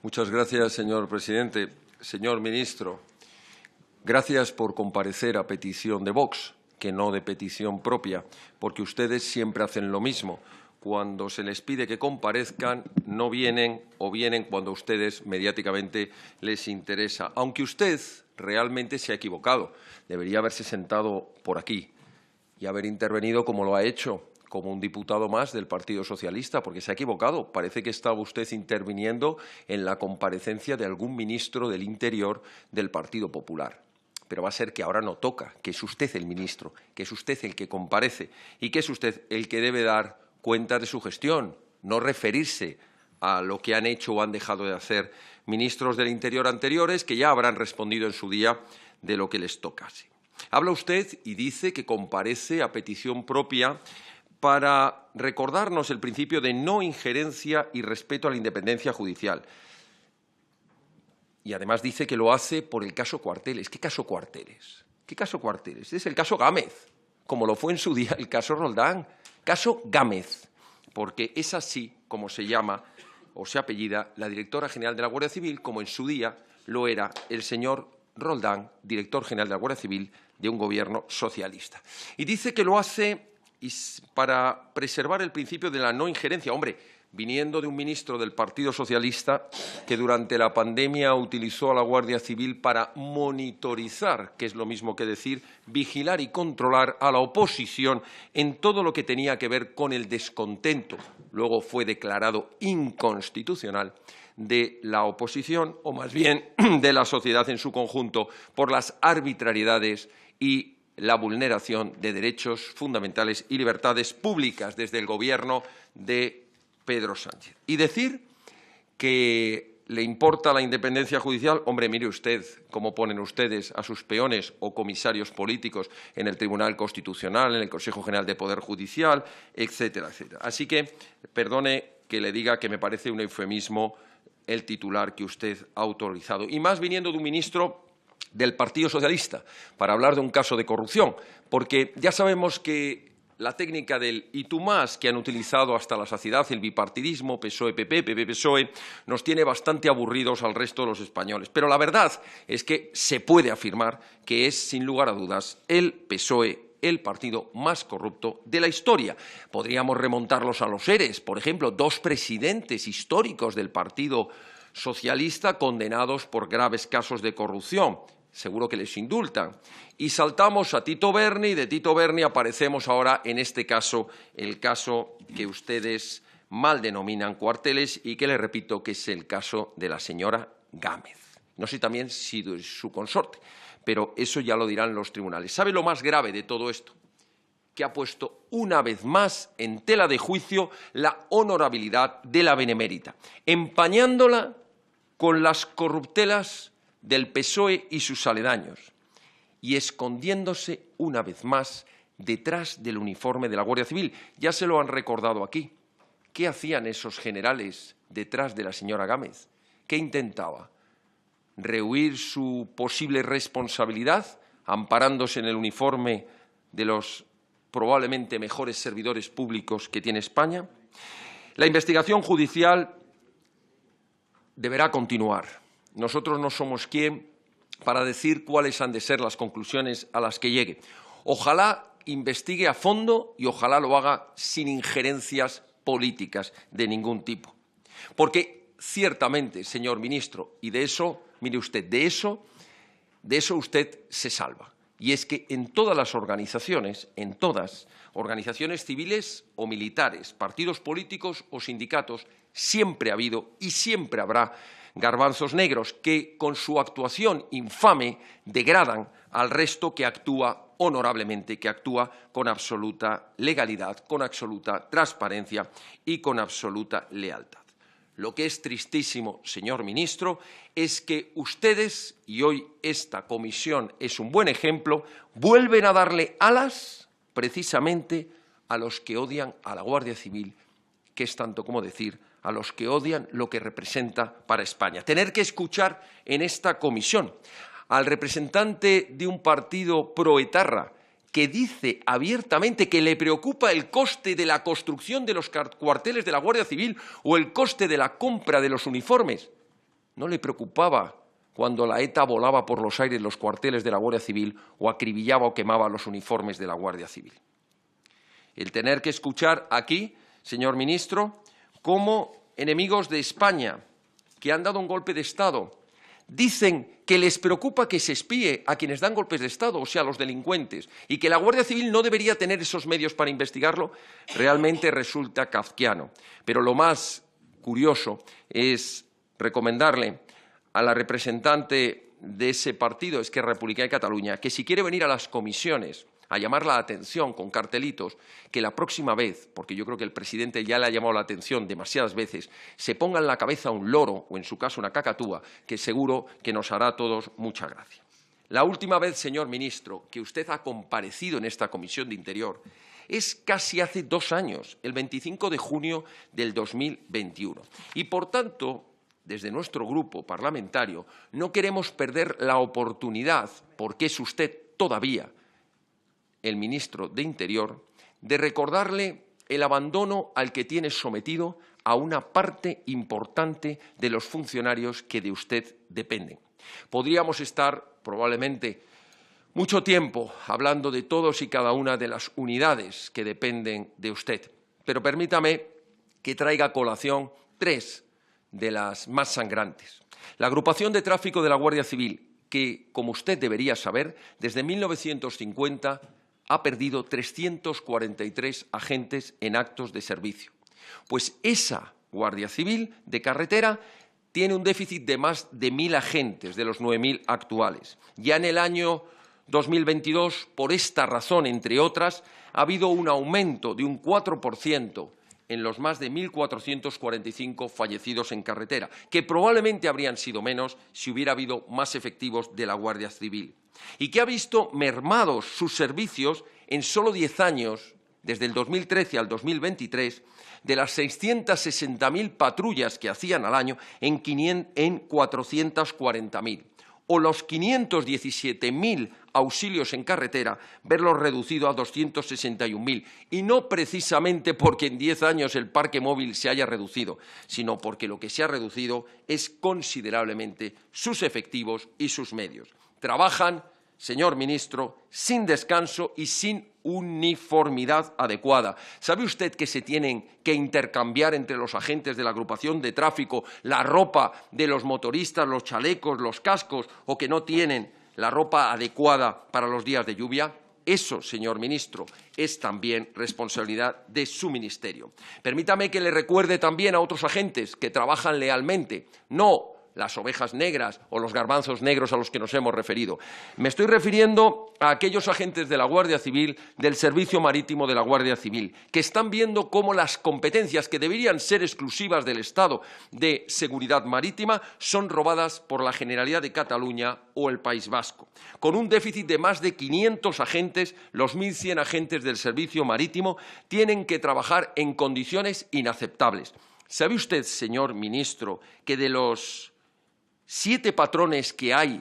Muchas gracias, señor presidente. Señor ministro, gracias por comparecer a petición de Vox, que no de petición propia, porque ustedes siempre hacen lo mismo. Cuando se les pide que comparezcan, no vienen o vienen cuando a ustedes mediáticamente les interesa. Aunque usted realmente se ha equivocado. Debería haberse sentado por aquí y haber intervenido como lo ha hecho, como un diputado más del Partido Socialista, porque se ha equivocado. Parece que estaba usted interviniendo en la comparecencia de algún ministro del Interior del Partido Popular. Pero va a ser que ahora no toca, que es usted el ministro, que es usted el que comparece y que es usted el que debe dar cuenta de su gestión, no referirse a lo que han hecho o han dejado de hacer ministros del Interior anteriores, que ya habrán respondido en su día de lo que les tocase. Habla usted y dice que comparece a petición propia para recordarnos el principio de no injerencia y respeto a la independencia judicial. Y además dice que lo hace por el caso Cuarteles. ¿Qué caso Cuarteles? ¿Qué caso Cuarteles? Es el caso Gámez, como lo fue en su día el caso Roldán. Caso Gámez, porque es así como se llama o se apellida la directora general de la Guardia Civil, como en su día lo era el señor Roldán, director general de la Guardia Civil de un gobierno socialista. Y dice que lo hace para preservar el principio de la no injerencia. Hombre, viniendo de un ministro del Partido Socialista que durante la pandemia utilizó a la Guardia Civil para monitorizar, que es lo mismo que decir, vigilar y controlar a la oposición en todo lo que tenía que ver con el descontento, luego fue declarado inconstitucional, de la oposición, o más bien de la sociedad en su conjunto, por las arbitrariedades y la vulneración de derechos fundamentales y libertades públicas desde el Gobierno de Pedro Sánchez. Y decir que le importa la independencia judicial, hombre, mire usted cómo ponen ustedes a sus peones o comisarios políticos en el Tribunal Constitucional, en el Consejo General de Poder Judicial, etcétera, etcétera. Así que, perdone que le diga que me parece un eufemismo el titular que usted ha autorizado. Y más viniendo de un ministro del Partido Socialista, para hablar de un caso de corrupción, porque ya sabemos que la técnica del y tú más que han utilizado hasta la saciedad, el bipartidismo, PSOE-PP, PP-PSOE, nos tiene bastante aburridos al resto de los españoles. Pero la verdad es que se puede afirmar que es, sin lugar a dudas, el PSOE el partido más corrupto de la historia. Podríamos remontarlos a los ERES, por ejemplo, 2 presidentes históricos del Partido Socialista condenados por graves casos de corrupción. Seguro que les indultan. Y saltamos a Tito Berni, y de Tito Berni aparecemos ahora en este caso, el caso que ustedes mal denominan Cuarteles y que les repito que es el caso de la señora Gámez. No sé también si su consorte, pero eso ya lo dirán los tribunales. ¿Sabe lo más grave de todo esto? Que ha puesto una vez más en tela de juicio la honorabilidad de la Benemérita, empañándola con las corruptelas del PSOE y sus aledaños, y escondiéndose una vez más detrás del uniforme de la Guardia Civil. Ya se lo han recordado aquí. ¿Qué hacían esos generales detrás de la señora Gámez? ¿Qué intentaba? ¿Rehuir su posible responsabilidad, amparándose en el uniforme de los probablemente mejores servidores públicos que tiene España? La investigación judicial deberá continuar. Nosotros no somos quien para decir cuáles han de ser las conclusiones a las que llegue. Ojalá investigue a fondo y ojalá lo haga sin injerencias políticas de ningún tipo. Porque ciertamente, señor ministro, y de eso, mire usted, de eso usted se salva. Y es que en todas las organizaciones, organizaciones civiles o militares, partidos políticos o sindicatos, siempre ha habido y siempre habrá garbanzos negros que, con su actuación infame, degradan al resto que actúa honorablemente, que actúa con absoluta legalidad, con absoluta transparencia y con absoluta lealtad. Lo que es tristísimo, señor ministro, es que ustedes, y hoy esta comisión es un buen ejemplo, vuelven a darle alas precisamente a los que odian a la Guardia Civil, que es tanto como decir a los que odian lo que representa para España. Tener que escuchar en esta comisión al representante de un partido proetarra que dice abiertamente que le preocupa el coste de la construcción de los cuarteles de la Guardia Civil o el coste de la compra de los uniformes. no le preocupaba cuando la ETA volaba por los aires los cuarteles de la Guardia Civil o acribillaba o quemaba los uniformes de la Guardia Civil. El tener que escuchar aquí, señor ministro, cómo enemigos de España que han dado un golpe de Estado dicen que les preocupa que se espíe a quienes dan golpes de Estado, o sea, a los delincuentes, y que la Guardia Civil no debería tener esos medios para investigarlo, realmente resulta kafkiano. Pero lo más curioso es recomendarle a la representante de ese partido, Esquerra Republicana de Cataluña, que si quiere venir a las comisiones a llamar la atención con cartelitos, que la próxima vez, porque yo creo que el presidente ya le ha llamado la atención demasiadas veces, se ponga en la cabeza un loro o, en su caso, una cacatúa, que seguro que nos hará a todos mucha gracia. La última vez, señor ministro, que usted ha comparecido en esta Comisión de Interior es casi hace 2 años, el 25 de junio del 2021. Y, por tanto, desde nuestro grupo parlamentario no queremos perder la oportunidad, porque es usted todavía el ministro de Interior, de recordarle el abandono al que tiene sometido a una parte importante de los funcionarios que de usted dependen. Podríamos estar probablemente mucho tiempo hablando de todos y cada una de las unidades que dependen de usted, pero permítame que traiga a colación 3 de las más sangrantes. La agrupación de tráfico de la Guardia Civil, que, como usted debería saber, desde 1950 ha perdido 343 agentes en actos de servicio. Pues esa Guardia Civil de carretera tiene un déficit de más de 1.000 agentes de los 9.000 actuales. Ya en el año 2022, por esta razón, entre otras, ha habido un aumento de un 4% en los más de 1.445 fallecidos en carretera, que probablemente habrían sido menos si hubiera habido más efectivos de la Guardia Civil, y que ha visto mermados sus servicios en solo 10 años, desde el 2013 al 2023, de las 660.000 patrullas que hacían al año en 440.000, o los 517.000 auxilios en carretera, verlos reducido a 261.000, y no precisamente porque en 10 años el parque móvil se haya reducido, sino porque lo que se ha reducido es considerablemente sus efectivos y sus medios. Trabajan, señor ministro, sin descanso y sin uniformidad adecuada. ¿Sabe usted que se tienen que intercambiar entre los agentes de la agrupación de tráfico la ropa de los motoristas, los chalecos, los cascos, o que no tienen la ropa adecuada para los días de lluvia? Eso, señor ministro, es también responsabilidad de su ministerio. Permítame que le recuerde también a otros agentes que trabajan lealmente, no las ovejas negras o los garbanzos negros a los que nos hemos referido. Me estoy refiriendo a aquellos agentes de la Guardia Civil, del Servicio Marítimo de la Guardia Civil, que están viendo cómo las competencias que deberían ser exclusivas del Estado de seguridad marítima son robadas por la Generalidad de Cataluña o el País Vasco. Con un déficit de más de 500 agentes, los 1.100 agentes del Servicio Marítimo tienen que trabajar en condiciones inaceptables. ¿Sabe usted, señor ministro, que de los 7 patrones que hay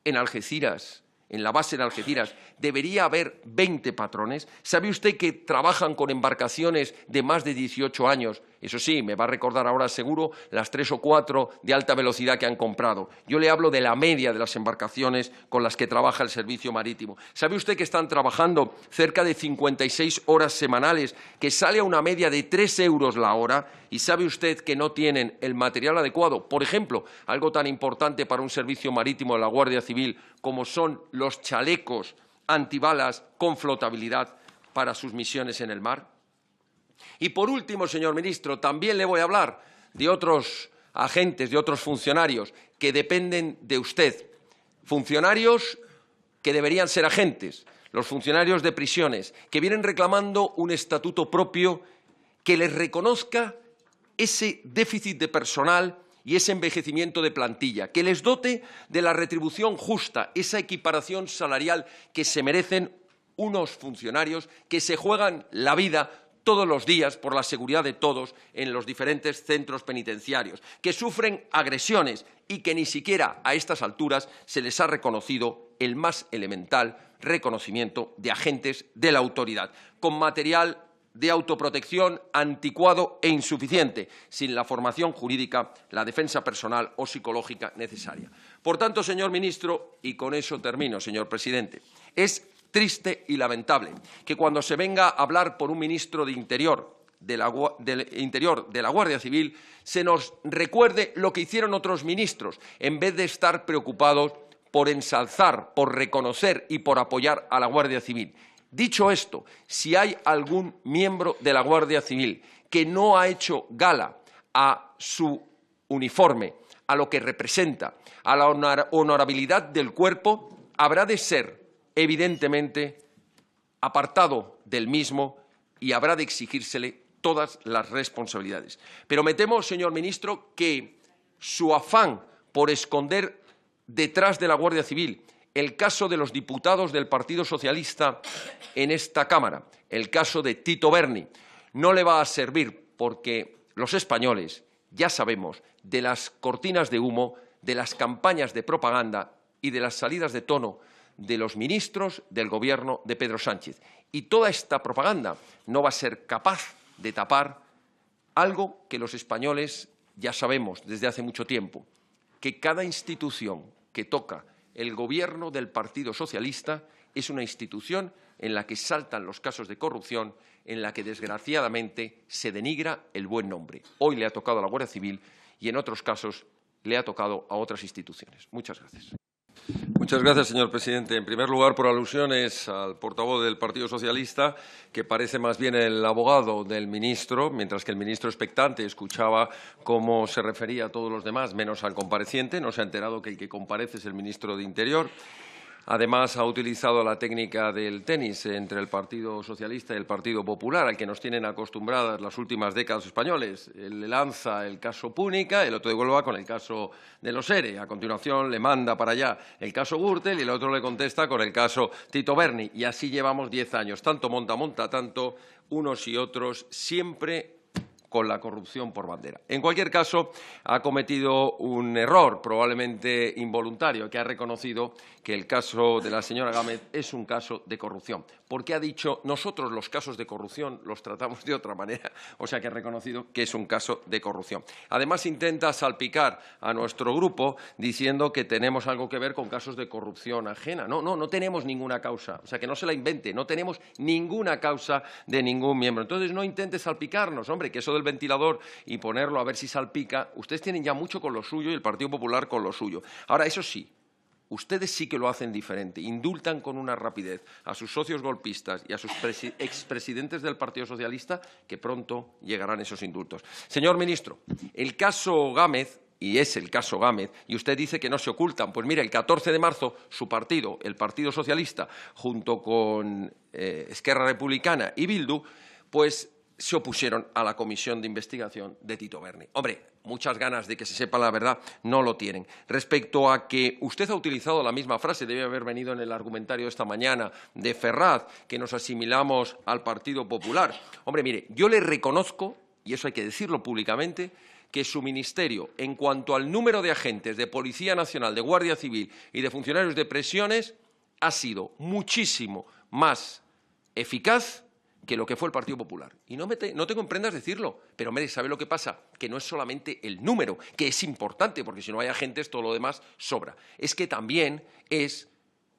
en Algeciras, en la base de Algeciras, debería haber 20 patrones? ¿Sabe usted que trabajan con embarcaciones de más de 18 años? Eso sí, me va a recordar ahora seguro las 3 o 4 de alta velocidad que han comprado. Yo le hablo de la media de las embarcaciones con las que trabaja el servicio marítimo. ¿Sabe usted que están trabajando cerca de 56 horas semanales, que sale a una media de 3 euros la hora? ¿Y sabe usted que no tienen el material adecuado? Por ejemplo, algo tan importante para un servicio marítimo de la Guardia Civil como son los chalecos antibalas con flotabilidad para sus misiones en el mar. Y por último, señor ministro, también le voy a hablar de otros agentes, de otros funcionarios que dependen de usted. Funcionarios que deberían ser agentes, los funcionarios de prisiones, que vienen reclamando un estatuto propio que les reconozca ese déficit de personal y ese envejecimiento de plantilla, que les dote de la retribución justa, esa equiparación salarial que se merecen unos funcionarios que se juegan la vida todos los días por la seguridad de todos en los diferentes centros penitenciarios, que sufren agresiones y que ni siquiera a estas alturas se les ha reconocido el más elemental reconocimiento de agentes de la autoridad, con material de autoprotección anticuado e insuficiente, sin la formación jurídica, la defensa personal o psicológica necesaria. Por tanto, señor ministro, y con eso termino, señor presidente, es triste y lamentable que cuando se venga a hablar por un ministro de Interior de la Guardia Civil se nos recuerde lo que hicieron otros ministros, en vez de estar preocupados por ensalzar, por reconocer y por apoyar a la Guardia Civil. Dicho esto, si hay algún miembro de la Guardia Civil que no ha hecho gala a su uniforme, a lo que representa, a la honorabilidad del cuerpo, habrá de ser, evidentemente, apartado del mismo y habrá de exigírsele todas las responsabilidades. Pero me temo, señor ministro, que su afán por esconder detrás de la Guardia Civil el caso de los diputados del Partido Socialista en esta Cámara, el caso de Tito Berni, no le va a servir porque los españoles ya sabemos de las cortinas de humo, de las campañas de propaganda y de las salidas de tono de los ministros del Gobierno de Pedro Sánchez. Y toda esta propaganda no va a ser capaz de tapar algo que los españoles ya sabemos desde hace mucho tiempo, que cada institución que toca el Gobierno del Partido Socialista es una institución en la que saltan los casos de corrupción, en la que, desgraciadamente, se denigra el buen nombre. Hoy le ha tocado a la Guardia Civil y, en otros casos, le ha tocado a otras instituciones. Muchas gracias. Muchas gracias, señor presidente. En primer lugar, por alusiones al portavoz del Partido Socialista, que parece más bien el abogado del ministro, mientras que el ministro expectante escuchaba cómo se refería a todos los demás, menos al compareciente. No se ha enterado que el que comparece es el ministro de Interior. Además, ha utilizado la técnica del tenis entre el Partido Socialista y el Partido Popular, al que nos tienen acostumbradas las últimas décadas españoles. Él le lanza el caso Púnica, el otro devuelve con el caso de los ERE. A continuación, le manda para allá el caso Gürtel y el otro le contesta con el caso Tito Berni. Y así llevamos 10 años. Tanto monta, tanto unos y otros, siempre con la corrupción por bandera. En cualquier caso, ha cometido un error, probablemente involuntario, que ha reconocido que el caso de la señora Gámez es un caso de corrupción, porque ha dicho nosotros los casos de corrupción los tratamos de otra manera, o sea que ha reconocido que es un caso de corrupción. Además, intenta salpicar a nuestro grupo diciendo que tenemos algo que ver con casos de corrupción ajena. No tenemos ninguna causa, o sea que no se la invente, no tenemos ninguna causa de ningún miembro. Entonces, no intente salpicarnos, hombre, que eso del ventilador y ponerlo a ver si salpica, ustedes tienen ya mucho con lo suyo y el Partido Popular con lo suyo. Ahora, eso sí, ustedes sí que lo hacen diferente, indultan con una rapidez a sus socios golpistas y a sus expresidentes del Partido Socialista, que pronto llegarán esos indultos. Señor ministro, el caso Gámez, y es el caso Gámez, y usted dice que no se ocultan. Pues mire, el 14 de marzo su partido, el Partido Socialista, junto con Esquerra Republicana y Bildu, pues se opusieron a la comisión de investigación de Tito Berni. Hombre, muchas ganas de que se sepa la verdad no lo tienen. Respecto a que usted ha utilizado la misma frase, debe haber venido en el argumentario esta mañana de Ferraz, que nos asimilamos al Partido Popular. Hombre, mire, yo le reconozco, y eso hay que decirlo públicamente, que su ministerio, en cuanto al número de agentes de Policía Nacional, de Guardia Civil y de funcionarios de prisiones, ha sido muchísimo más eficaz que lo que fue el Partido Popular. Y no tengo en prendas decirlo, pero hombre, ¿sabe lo que pasa? Que no es solamente el número, que es importante, porque si no hay agentes, todo lo demás sobra. Es que también es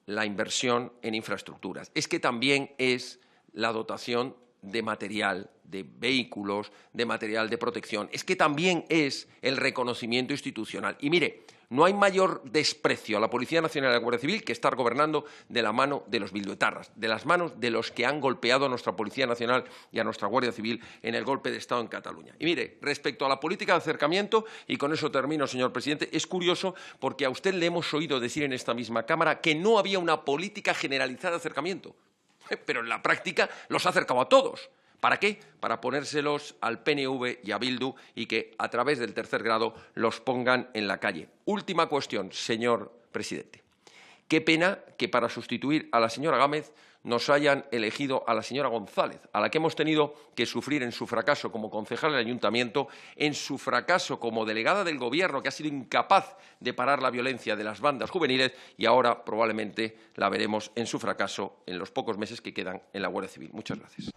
la inversión en infraestructuras, es que también es la dotación de material, de vehículos, de material de protección, es que también es el reconocimiento institucional. Y mire, no hay mayor desprecio a la Policía Nacional y a la Guardia Civil que estar gobernando de la mano de los bilduetarras, de las manos de los que han golpeado a nuestra Policía Nacional y a nuestra Guardia Civil en el golpe de Estado en Cataluña. Y mire, respecto a la política de acercamiento, y con eso termino, señor presidente, es curioso porque a usted le hemos oído decir en esta misma Cámara que no había una política generalizada de acercamiento, pero en la práctica los ha acercado a todos. ¿Para qué? Para ponérselos al PNV y a Bildu y que, a través del tercer grado, los pongan en la calle. Última cuestión, señor presidente. Qué pena que para sustituir a la señora Gámez nos hayan elegido a la señora González, a la que hemos tenido que sufrir en su fracaso como concejal del Ayuntamiento, en su fracaso como delegada del Gobierno, que ha sido incapaz de parar la violencia de las bandas juveniles, y ahora probablemente la veremos en su fracaso en los pocos meses que quedan en la Guardia Civil. Muchas gracias.